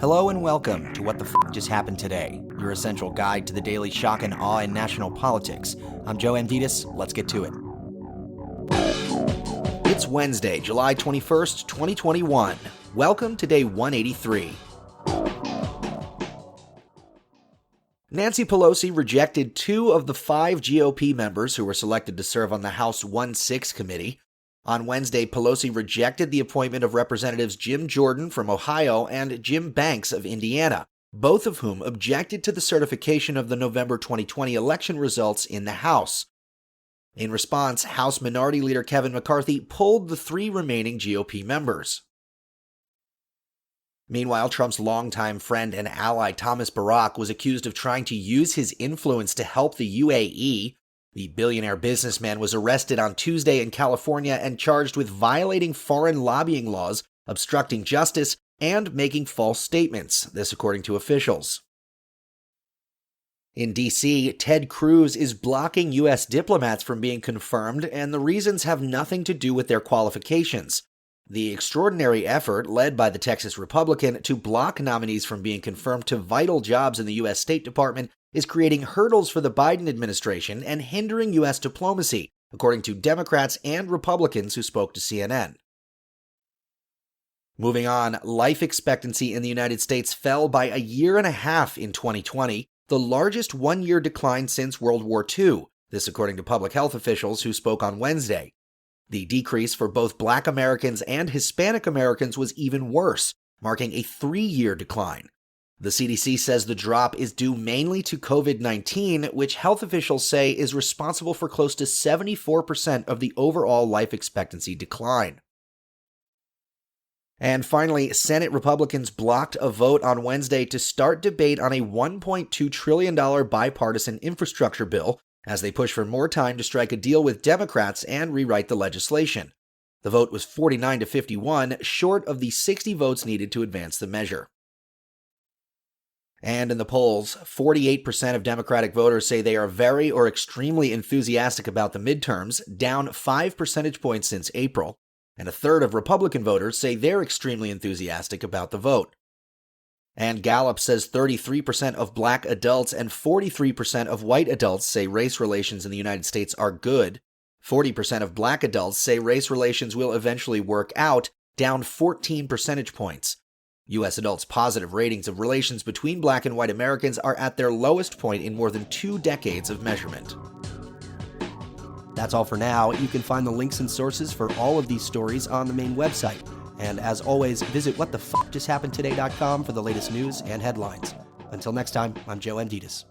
Hello and welcome to What the F*** Just Happened Today, your essential guide to the daily shock and awe in national politics. I'm Joe Amditis. Let's get to it. It's Wednesday, July 21st, 2021. Welcome to day 183. Nancy Pelosi rejected 2 of the 5 GOP members who were selected to serve on the House 1-6 committee. On Wednesday, Pelosi rejected the appointment of Representatives Jim Jordan from Ohio and Jim Banks of Indiana, both of whom objected to the certification of the November 2020 election results in the House. In response, House Minority Leader Kevin McCarthy pulled the 3 remaining GOP members. Meanwhile, Trump's longtime friend and ally Thomas Barack was accused of trying to use his influence to help the UAE. The billionaire businessman was arrested on Tuesday in California and charged with violating foreign lobbying laws, obstructing justice, and making false statements, this according to officials. In D.C., Ted Cruz is blocking U.S. diplomats from being confirmed, and the reasons have nothing to do with their qualifications. The extraordinary effort, led by the Texas Republican, to block nominees from being confirmed to vital jobs in the U.S. State Department is creating hurdles for the Biden administration and hindering U.S. diplomacy, according to Democrats and Republicans who spoke to CNN. Moving on, life expectancy in the United States fell by a year and a half in 2020, the largest one-year decline since World War II, this according to public health officials who spoke on Wednesday. The decrease for both Black Americans and Hispanic Americans was even worse, marking a 3-year decline. The CDC says the drop is due mainly to COVID-19, which health officials say is responsible for close to 74% of the overall life expectancy decline. And finally, Senate Republicans blocked a vote on Wednesday to start debate on a $1.2 trillion bipartisan infrastructure bill as they push for more time to strike a deal with Democrats and rewrite the legislation. The vote was 49-51, short of the 60 votes needed to advance the measure. And in the polls, 48% of Democratic voters say they are very or extremely enthusiastic about the midterms, down 5 percentage points since April, and a third of Republican voters say they're extremely enthusiastic about the vote. And Gallup says 33% of Black adults and 43% of white adults say race relations in the United States are good. 40% of Black adults say race relations will eventually work out, down 14 percentage points. U.S. adults' positive ratings of relations between Black and white Americans are at their lowest point in more than 2 decades of measurement. That's all for now. You can find the links and sources for all of these stories on the main website. And as always, visit whatthefjusthappenedtoday.com for the latest news and headlines. Until next time, I'm Joe Amditis.